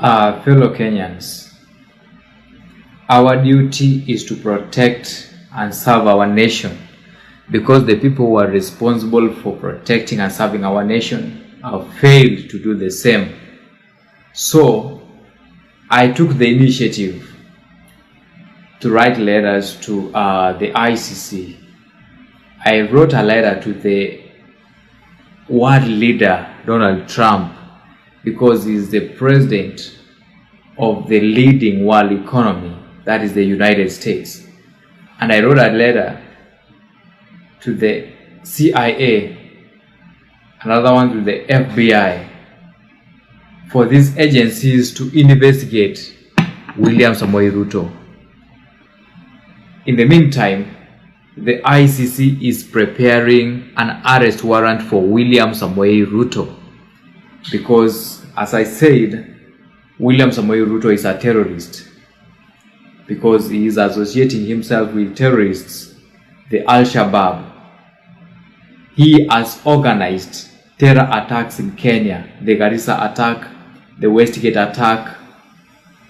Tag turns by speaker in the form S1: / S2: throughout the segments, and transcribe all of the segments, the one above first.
S1: Fellow Kenyans, our duty is to protect and serve our nation, because the people who are responsible for protecting and serving our nation have failed to do the same. So I took the initiative to write letters to the ICC. I wrote a letter to the world leader Donald Trump, because he is the president of the leading world economy, that is the United States. And I wrote a letter to the CIA, another one to the FBI, for these agencies to investigate William Samoei Ruto. In the meantime, the ICC is preparing an arrest warrant for William Samoei Ruto, because, as I said, William Samoei Ruto is a terrorist, because he is associating himself with terrorists, the Al-Shabaab. He has organized terror attacks in Kenya, the Garissa attack, the Westgate attack,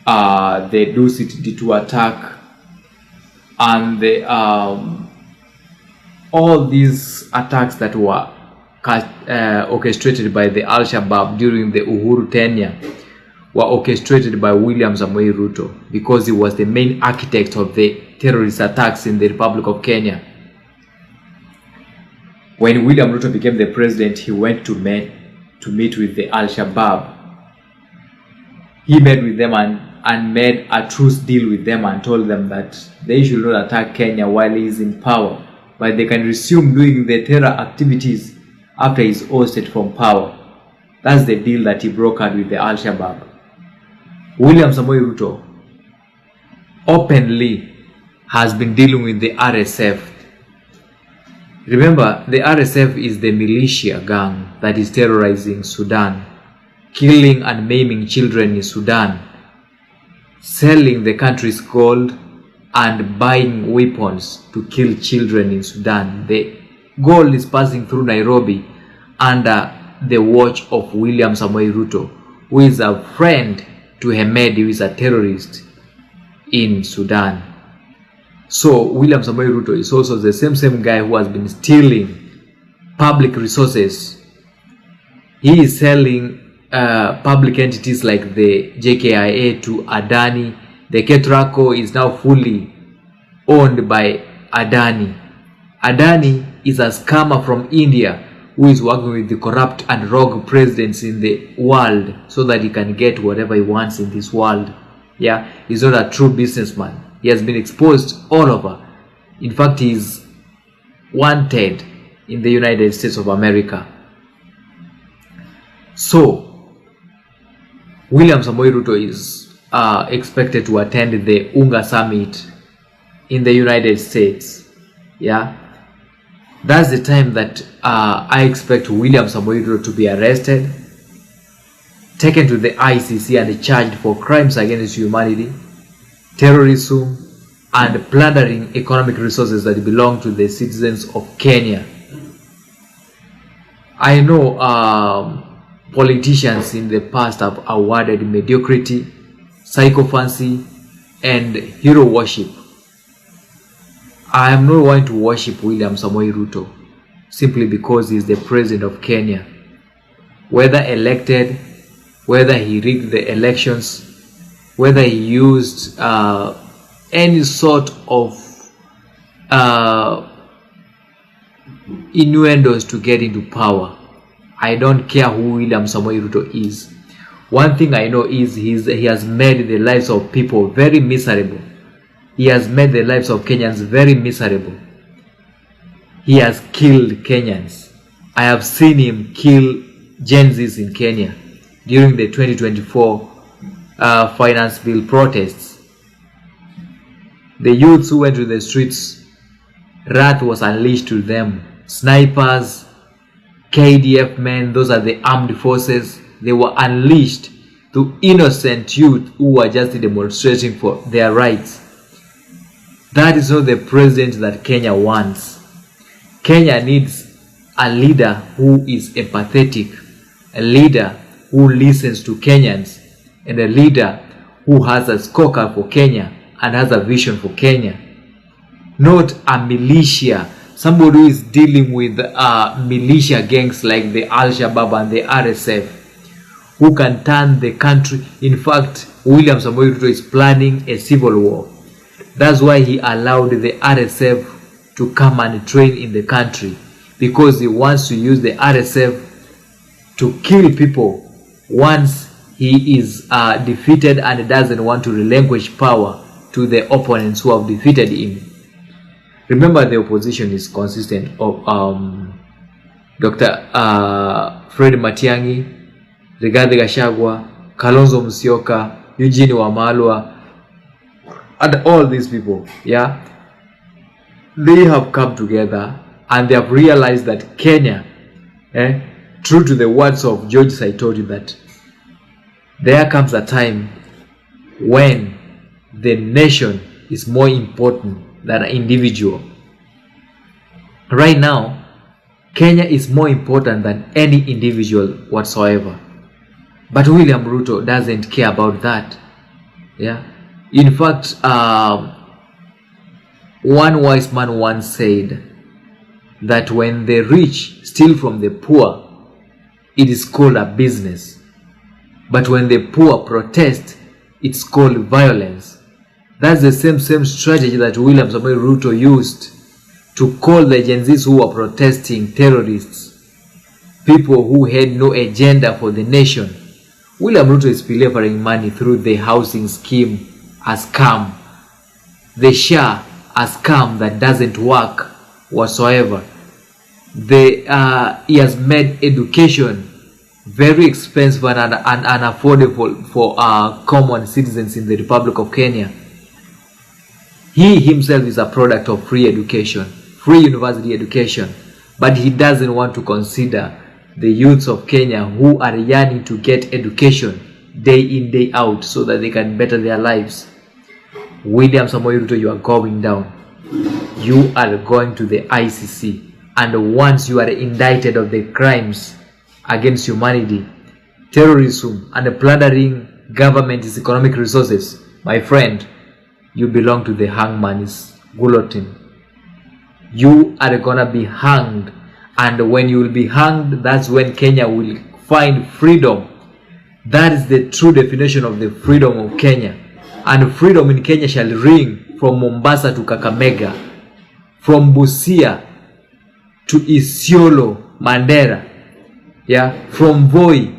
S1: the Dusit D2 attack, and the all these attacks that were orchestrated by the Al-Shabaab during the Uhuru tenure were orchestrated by William Samoei Ruto, because he was the main architect of the terrorist attacks in the Republic of Kenya. When William Ruto became the president, he went to meet with the Al-Shabaab. He met with them and made a truce deal with them and told them that they should not attack Kenya while he is in power, but they can resume doing the terror activities after he is ousted from power. That's the deal that he brokered with the Al-Shabaab. William Samoei Ruto openly has been dealing with the RSF. Remember, the RSF is the militia gang that is terrorizing Sudan, killing and maiming children in Sudan, selling the country's gold and buying weapons to kill children in Sudan. The gold is passing through Nairobi under the watch of William Samoei Ruto, who is a friend to Hamed, who is a terrorist in Sudan. So William Samoei Ruto is also the same guy who has been stealing public resources. He is selling public entities like the JKIA to Adani. The Ketraco is now fully owned by Adani. Adani is a scammer from India who is working with the corrupt and rogue presidents in the world so that he can get whatever he wants in this world. Yeah, he's not a true businessman. He has been exposed all over. In fact, he is wanted in the United States of America. So William Samoei Ruto is expected to attend the UNGA summit in the United States. Yeah, that's the time that I expect William Samoei Ruto to be arrested, taken to the ICC and charged for crimes against humanity, terrorism, and plundering economic resources that belong to the citizens of Kenya. I know politicians in the past have awarded mediocrity, sycophancy, and hero worship. I am not going to worship William Samoei Ruto simply because he is the president of Kenya. Whether elected, whether he rigged the elections, whether he used any sort of innuendos to get into power, I don't care who William Samoei Ruto is. One thing I know is he has made the lives of people very miserable. He has made the lives of Kenyans very miserable. He has killed Kenyans. I have seen him kill Gen Zs in Kenya during the 2024 finance bill protests. The youths who went to the streets, wrath was unleashed to them. Snipers, KDF men, those are the armed forces. They were unleashed to innocent youth who were just demonstrating for their rights. That is not the president that Kenya wants. Kenya needs a leader who is empathetic, a leader who listens to Kenyans, and a leader who has a scorecard for Kenya and has a vision for Kenya. Not a militia, somebody who is dealing with militia gangs like the Al-Shabaab and the RSF, who can turn the country. In fact, William Samoei Ruto is planning a civil war. That's why he allowed the RSF to come and train in the country, because he wants to use the RSF to kill people once he is defeated, and doesn't want to relinquish power to the opponents who have defeated him. Remember, the opposition is consistent of Dr. Fred Matiang'i, Rigathi Gachagua, Kalonzo Musyoka, Eugene Wamalwa, and all these people. Yeah, they have come together and they have realized that Kenya, true to the words of George Saitoti, that there comes a time when the nation is more important than an individual. Right now, Kenya is more important than any individual whatsoever. But William Ruto doesn't care about that. Yeah. In fact, one wise man once said that when the rich steal from the poor, it is called a business. But when the poor protest, it's called violence. That's the same strategy that William Samoei Ruto used to call the Gen Zs who were protesting terrorists, people who had no agenda for the nation. William Ruto is delivering money through the housing scheme, a scam. The SHA, a scam that doesn't work whatsoever. He has made education very expensive and unaffordable for common citizens in the Republic of Kenya. He himself is a product of free education, free university education, but he doesn't want to consider the youths of Kenya who are yearning to get education day in, day out, so that they can better their lives. William Samoei Ruto, you are going down. You are going to the ICC, and once you are indicted of the crimes against humanity, terrorism, and plundering government's economic resources, my friend, you belong to the hangman's guillotine. You are gonna be hanged, and when you will be hanged, that's when Kenya will find freedom. That is the true definition of the freedom of Kenya. And freedom in Kenya shall ring from Mombasa to Kakamega, from Busia to Isiolo, Mandera, yeah, from Voi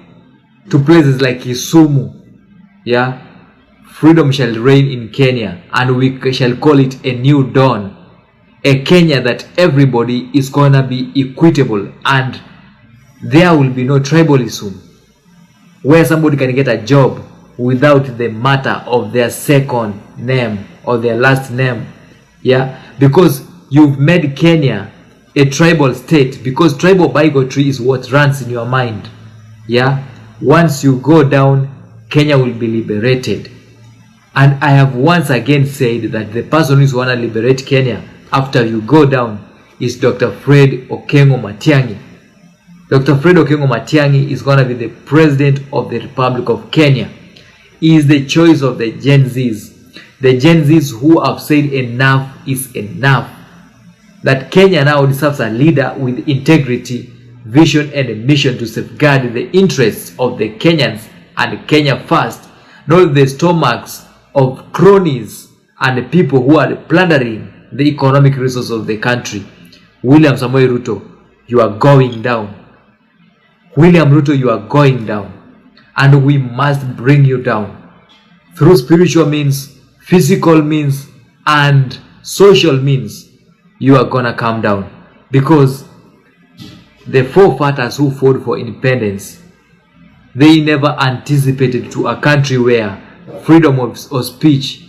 S1: to places like Kisumu, yeah. Freedom shall reign in Kenya, and we shall call it a new dawn. A Kenya that everybody is gonna be equitable, and there will be no tribalism, where somebody can get a job without the matter of their second name or their last name. Yeah, because you've made Kenya a tribal state, because tribal bigotry is what runs in your mind. Yeah, once you go down, Kenya will be liberated. And I have once again said that the person who is going to liberate Kenya after you go down is Dr. Fred Okengo Matiang'i. Dr. Fred Okengo Matiang'i is going to be the president of the Republic of Kenya. He is the choice of the Gen Zs. The Gen Zs who have said enough is enough. That Kenya now deserves a leader with integrity, vision, and a mission to safeguard the interests of the Kenyans and Kenya first, not the stomachs of cronies and people who are plundering the economic resources of the country. William Samoei Ruto, you are going down. William Ruto, you are going down. And we must bring you down. Through spiritual means, physical means, and social means, you are gonna come down. Because the forefathers who fought for independence, they never anticipated to a country where freedom of speech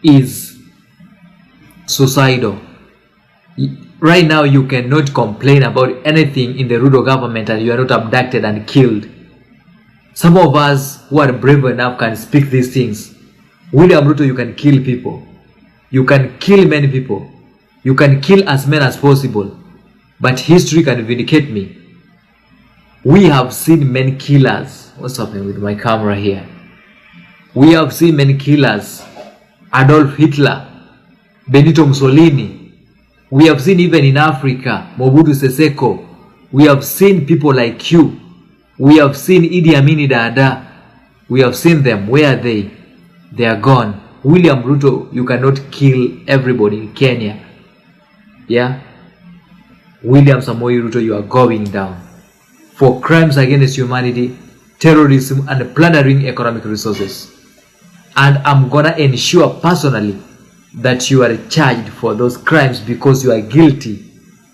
S1: is suicidal. Right now, you cannot complain about anything in the Ruto government and you are not abducted and killed. Some of us who are brave enough can speak these things. William Ruto, you can kill people. You can kill many people. You can kill as many as possible. But history can vindicate me. We have seen many killers. What's happening with my camera here? We have seen many killers. Adolf Hitler, Benito Mussolini. We have seen even in Africa, Mobutu Sese Seko. We have seen people like you. We have seen Idi Amin Dada. We have seen them. Where are they? They are gone. William Ruto, you cannot kill everybody in Kenya. Yeah? William Samoei Ruto, you are going down for crimes against humanity, terrorism, and plundering economic resources. And I'm gonna ensure personally that you are charged for those crimes because you are guilty,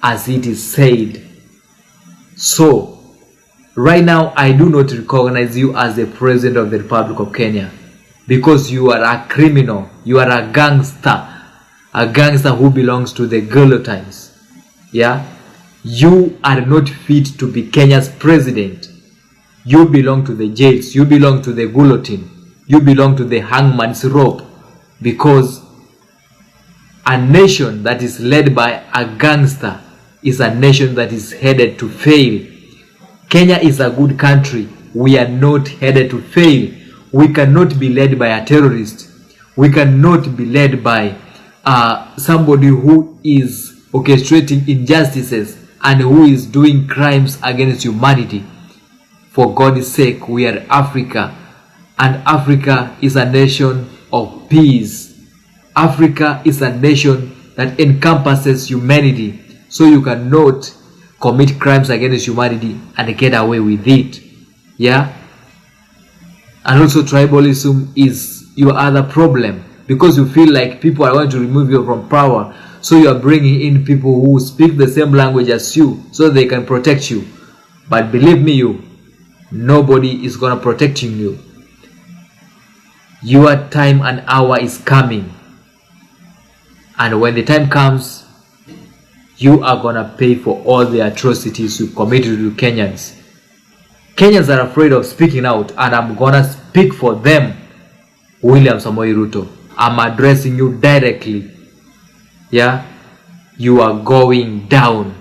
S1: as it is said. So, right now, I do not recognize you as the President of the Republic of Kenya because you are a criminal, you are a gangster who belongs to the guillotines. Yeah? You are not fit to be Kenya's president. You belong to the jails, you belong to the guillotine, you belong to the hangman's rope, because a nation that is led by a gangster is a nation that is headed to fail. Kenya is a good country. We are not headed to fail. We cannot be led by a terrorist. We cannot be led by somebody who is orchestrating injustices and who is doing crimes against humanity. For God's sake, we are Africa, and Africa is a nation of peace. Africa is a nation that encompasses humanity, so you cannot commit crimes against humanity and get away with it. Yeah? And also tribalism is your other problem, because you feel like people are going to remove you from power, so you are bringing in people who speak the same language as you so they can protect you. But believe me, nobody is going to protect you. Your time and hour is coming, and when the time comes, you are going to pay for all the atrocities you committed to Kenyans. Kenyans are afraid of speaking out, and I'm going to speak for them. William Samoei Ruto, I'm addressing you directly. Yeah? You are going down.